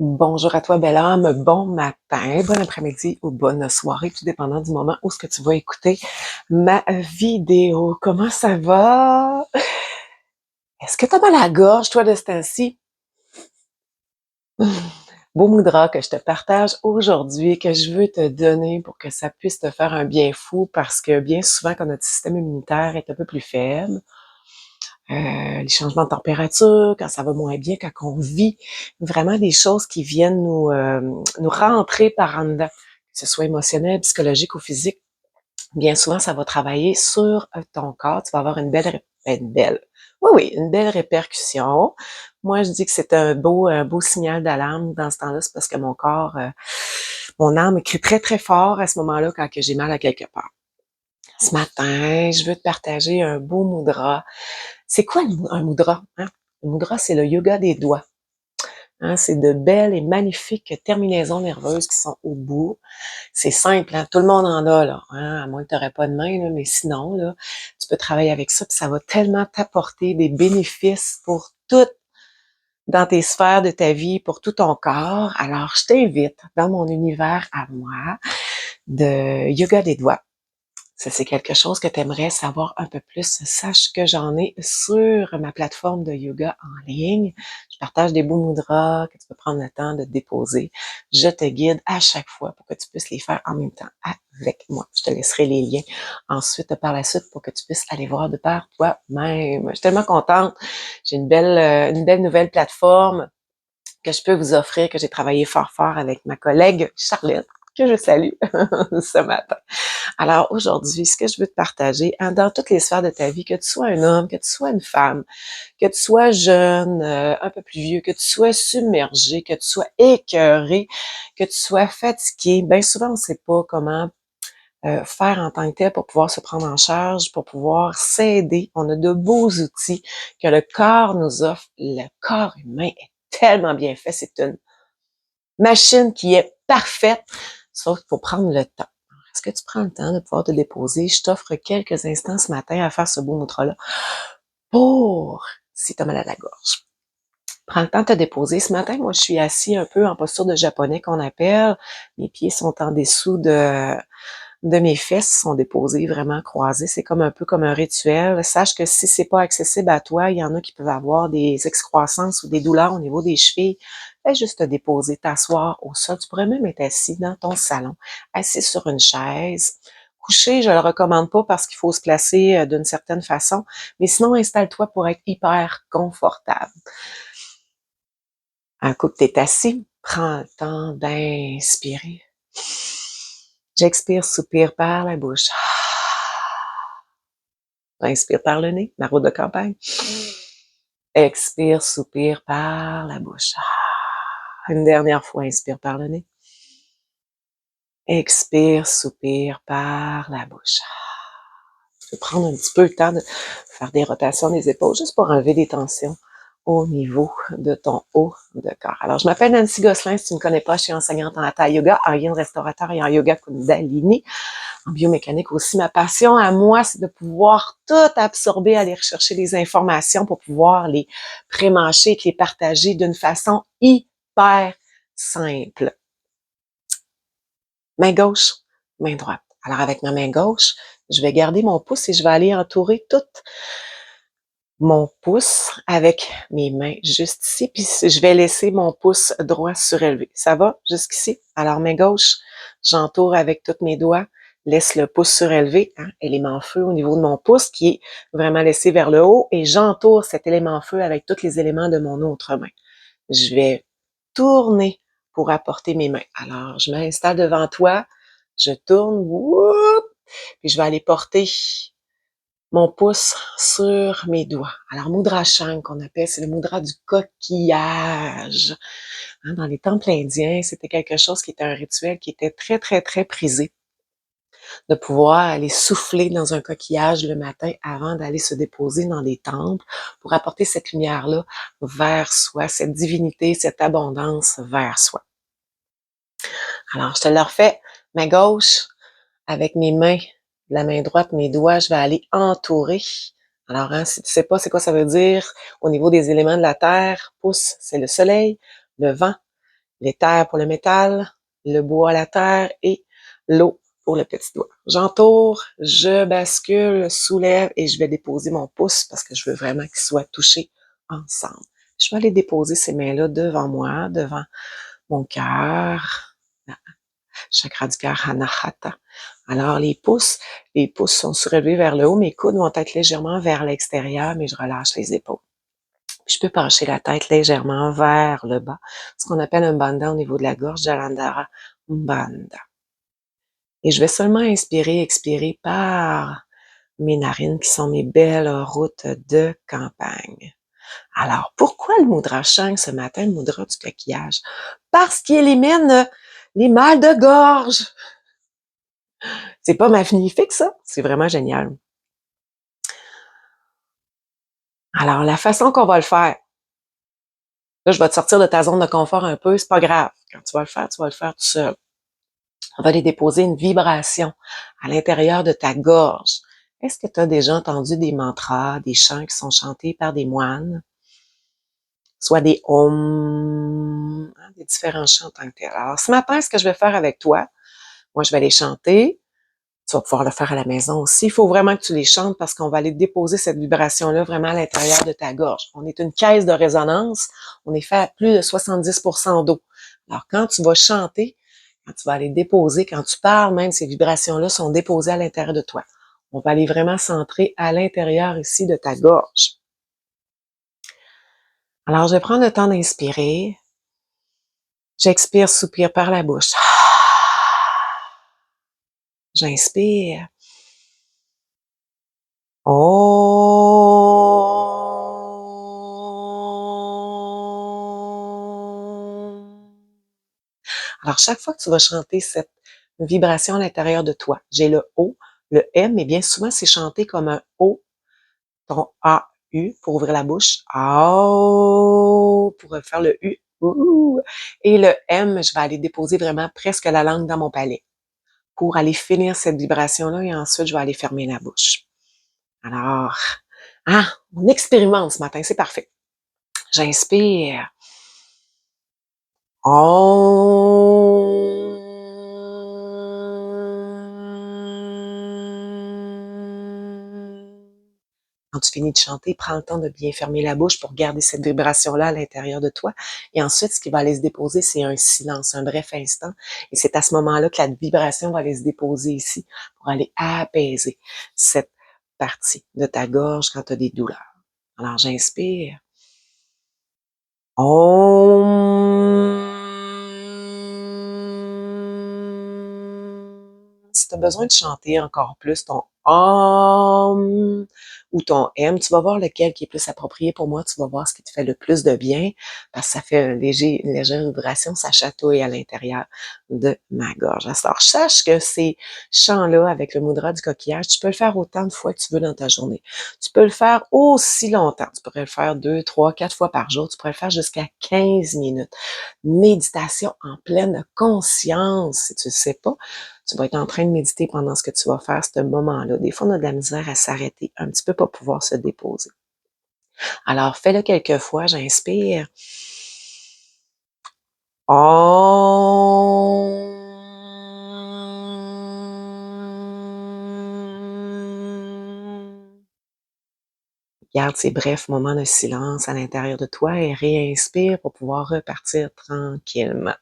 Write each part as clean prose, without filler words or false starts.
Bonjour à toi, belle âme. Bon matin, bon après-midi ou bonne soirée, tout dépendant du moment où ce que tu vas écouter ma vidéo. Comment ça va? Est-ce que tu as mal à la gorge, toi, de ce temps-ci? Beau Moudra que je te partage aujourd'hui, que je veux te donner pour que ça puisse te faire un bien fou parce que bien souvent, quand notre système immunitaire est un peu plus faible, les changements de température, quand ça va moins bien, quand on vit vraiment des choses qui viennent nous rentrer par en dedans, que ce soit émotionnel, psychologique ou physique, bien souvent, ça va travailler sur ton corps. Tu vas avoir une belle répercussion. Moi, je dis que c'est un beau signal d'alarme dans ce temps-là, c'est parce que mon corps, mon âme crie très, très fort à ce moment-là quand que j'ai mal à quelque part. Ce matin, je veux te partager un beau mudra. C'est quoi un mudra? Hein? Un mudra, c'est le yoga des doigts. Hein? C'est de belles et magnifiques terminaisons nerveuses qui sont au bout. C'est simple, hein? Tout le monde en a, là, hein? À moins que tu n'aurais pas de main, là, mais sinon, là, tu peux travailler avec ça, puis ça va tellement t'apporter des bénéfices pour tout dans tes sphères de ta vie, pour tout ton corps. Alors, je t'invite dans mon univers à moi de yoga des doigts. Ça, c'est quelque chose que tu aimerais savoir un peu plus. Sache que j'en ai sur ma plateforme de yoga en ligne. Je partage des beaux mudras que tu peux prendre le temps de déposer. Je te guide à chaque fois pour que tu puisses les faire en même temps avec moi. Je te laisserai les liens ensuite par la suite pour que tu puisses aller voir de par toi-même. Je suis tellement contente. J'ai une belle nouvelle plateforme que je peux vous offrir, que j'ai travaillé fort fort avec ma collègue Charlotte, que je salue ce matin. Alors aujourd'hui, ce que je veux te partager, hein, dans toutes les sphères de ta vie, que tu sois un homme, que tu sois une femme, que tu sois jeune, un peu plus vieux, que tu sois submergé, que tu sois écœuré, que tu sois fatigué, bien souvent on ne sait pas comment faire en tant que tel pour pouvoir se prendre en charge, pour pouvoir s'aider. On a de beaux outils que le corps nous offre. Le corps humain est tellement bien fait. C'est une machine qui est parfaite, sauf qu'il faut prendre le temps. Est-ce que tu prends le temps de pouvoir te déposer? Je t'offre quelques instants ce matin à faire ce beau mantra-là pour si tu as mal à la gorge. Prends le temps de te déposer. Ce matin, moi, je suis assis un peu en posture de japonais qu'on appelle. Mes pieds sont en dessous de mes fesses, sont déposés vraiment croisés. C'est comme un peu comme un rituel. Sache que si c'est pas accessible à toi, il y en a qui peuvent avoir des excroissances ou des douleurs au niveau des chevilles. Fais juste te déposer, t'asseoir au sol. Tu pourrais même être assis dans ton salon, assis sur une chaise. Couché, je le recommande pas parce qu'il faut se placer d'une certaine façon, mais sinon, installe-toi pour être hyper confortable. Un coup que tu es assis, prends le temps d'inspirer. J'expire, soupire par la bouche. Inspire par le nez, ma route de campagne. Expire, soupire par la bouche. Une dernière fois, inspire par le nez. Expire, soupire par la bouche. Je vais prendre un petit peu le temps de faire des rotations des épaules juste pour enlever des tensions au niveau de ton haut de corps. Alors, je m'appelle Nancy Gosselin. Si tu ne me connais pas, je suis enseignante en hatha yoga, en yin restaurateur et en yoga kundalini. En biomécanique aussi, ma passion à moi, c'est de pouvoir tout absorber, aller rechercher les informations pour pouvoir les pré-mâcher et les partager d'une façon hyper simple. Main gauche, main droite. Alors, avec ma main gauche, je vais garder mon pouce et je vais aller entourer tout mon pouce avec mes mains juste ici, puis je vais laisser mon pouce droit surélevé. Ça va jusqu'ici? Alors, main gauche, j'entoure avec tous mes doigts, laisse le pouce surélevé, hein, élément feu au niveau de mon pouce qui est vraiment laissé vers le haut, et j'entoure cet élément feu avec tous les éléments de mon autre main. Je vais tourner pour apporter mes mains. Alors, je m'installe devant toi, je tourne, whoop, puis je vais aller porter mon pouce sur mes doigts. Alors, Mudra Shang, qu'on appelle, c'est le mudra du coquillage. Hein, dans les temples indiens, c'était quelque chose qui était un rituel qui était très, très, très prisé. De pouvoir aller souffler dans un coquillage le matin avant d'aller se déposer dans les temples pour apporter cette lumière-là vers soi, cette divinité, cette abondance vers soi. Alors, je te le refais, main gauche, avec mes mains, la main droite, mes doigts, je vais aller entourer. Alors, hein, si tu sais pas c'est quoi ça veut dire, au niveau des éléments de la terre, pouce, c'est le soleil, le vent, l'éther pour le métal, le bois, la terre et l'eau pour le petit doigt. J'entoure, je bascule, soulève et je vais déposer mon pouce parce que je veux vraiment qu'ils soient touchés ensemble. Je vais aller déposer ces mains-là devant moi, devant mon cœur, chakra du cœur, Anahata. Alors, les pouces sont surélevés vers le haut, mes coudes vont être légèrement vers l'extérieur, mais je relâche les épaules. Puis je peux pencher la tête légèrement vers le bas, ce qu'on appelle un bandha au niveau de la gorge, Jalandhara Bandha. Et je vais seulement inspirer, expirer par mes narines qui sont mes belles routes de campagne. Alors, pourquoi le mudra Shang ce matin, le mudra du coquillage? Parce qu'il élimine les mal de gorge. C'est pas magnifique, ça? C'est vraiment génial. Alors, la façon qu'on va le faire, là, je vais te sortir de ta zone de confort un peu, c'est pas grave. Quand tu vas le faire tout seul. On va aller déposer une vibration à l'intérieur de ta gorge. Est-ce que tu as déjà entendu des mantras, des chants qui sont chantés par des moines? Soit des om, hein, des différents chants en tant que tel. Alors, ce matin, ce que je vais faire avec toi, moi, je vais les chanter. Tu vas pouvoir le faire à la maison aussi. Il faut vraiment que tu les chantes parce qu'on va aller déposer cette vibration-là vraiment à l'intérieur de ta gorge. On est une caisse de résonance. On est fait à plus de 70% d'eau. Alors, quand tu vas chanter, quand tu vas aller déposer, quand tu parles, même ces vibrations-là sont déposées à l'intérieur de toi. On va aller vraiment centrer à l'intérieur ici de ta gorge. Alors, je vais prendre le temps d'inspirer. J'expire, soupire par la bouche. J'inspire. Alors, chaque fois que tu vas chanter cette vibration à l'intérieur de toi, j'ai le O, le M, mais bien souvent, c'est chanté comme un O, ton A-U pour ouvrir la bouche, A-O, pour faire le U, ouh, et le M, je vais aller déposer vraiment presque la langue dans mon palais pour aller finir cette vibration-là et ensuite, je vais aller fermer la bouche. Alors, on expérimente ce matin, c'est parfait. J'inspire. Quand tu finis de chanter, prends le temps de bien fermer la bouche pour garder cette vibration-là à l'intérieur de toi. Et ensuite, ce qui va aller se déposer, c'est un silence, un bref instant. Et c'est à ce moment-là que la vibration va aller se déposer ici pour aller apaiser cette partie de ta gorge quand tu as des douleurs. Alors, j'inspire. Si tu as besoin de chanter encore plus ton Om ou ton M, tu vas voir lequel qui est plus approprié pour moi, tu vas voir ce qui te fait le plus de bien, parce que ça fait une légère vibration, ça chatouille à l'intérieur de ma gorge. Alors, sache que ces chants-là, avec le mudra du coquillage, tu peux le faire autant de fois que tu veux dans ta journée. Tu peux le faire aussi longtemps. Tu pourrais le faire 2, 3, 4 fois par jour. Tu pourrais le faire jusqu'à 15 minutes. Méditation en pleine conscience, si tu ne sais pas. Tu vas être en train de méditer pendant ce que tu vas faire, ce moment-là. Des fois, on a de la misère à s'arrêter un petit peu pour pouvoir se déposer. Alors, fais-le quelques fois. J'inspire. Om. Garde ces brefs moments de silence à l'intérieur de toi et réinspire pour pouvoir repartir tranquillement.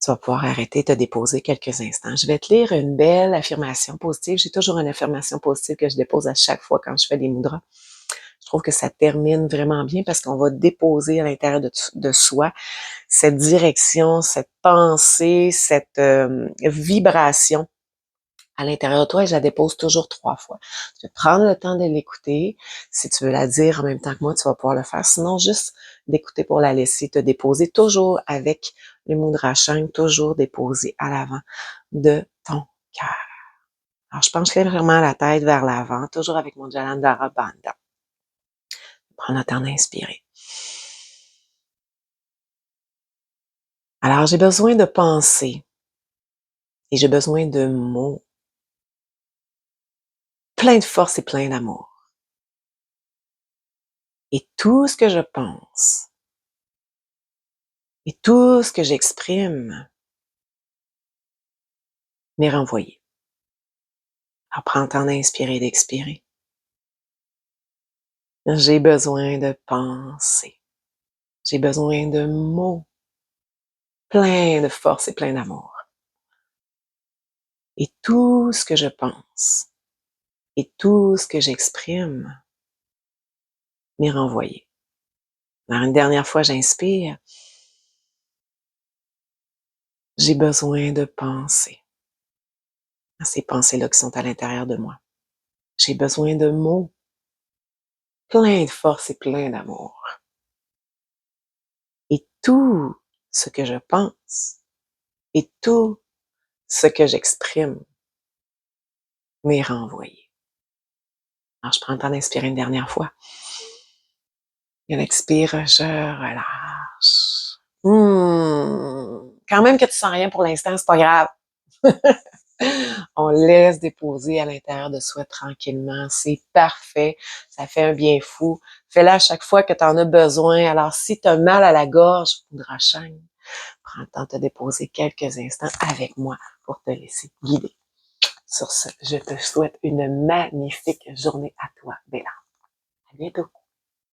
Tu vas pouvoir arrêter, te déposer quelques instants. Je vais te lire une belle affirmation positive. J'ai toujours une affirmation positive que je dépose à chaque fois quand je fais des mudras. Je trouve que ça termine vraiment bien parce qu'on va déposer à l'intérieur de soi cette direction, cette pensée, cette vibration à l'intérieur de toi et je la dépose toujours 3 fois. Tu vas prendre le temps de l'écouter. Si tu veux la dire en même temps que moi, tu vas pouvoir le faire. Sinon, juste d'écouter pour la laisser te déposer toujours avec le mudra Shang, toujours déposé à l'avant de ton cœur. Alors, je penche légèrement la tête vers l'avant, toujours avec mon Jalandhara Bandha. Prends le temps d'inspirer. Alors, j'ai besoin de penser et j'ai besoin de mots plein de force et plein d'amour. Et tout ce que je pense Et tout ce que j'exprime m'est renvoyé. Alors, prends le temps d'inspirer et d'expirer. J'ai besoin de penser. J'ai besoin de mots pleins de force et pleins d'amour. Et tout ce que je pense et tout ce que j'exprime m'est renvoyé. Alors, une dernière fois, j'inspire. J'ai besoin de penser à ces pensées-là qui sont à l'intérieur de moi. J'ai besoin de mots pleins de force et pleins d'amour. Et tout ce que je pense et tout ce que j'exprime m'est renvoyé. Alors, je prends le temps d'inspirer une dernière fois. Et à l'expire, je relâche. Quand même que tu sens rien pour l'instant, c'est pas grave. On laisse déposer à l'intérieur de soi tranquillement. C'est parfait. Ça fait un bien fou. Fais-le à chaque fois que tu en as besoin. Alors, si tu as mal à la gorge, poudre à chêne, prends le temps de te déposer quelques instants avec moi pour te laisser guider. Sur ce, je te souhaite une magnifique journée à toi, Bella. À bientôt.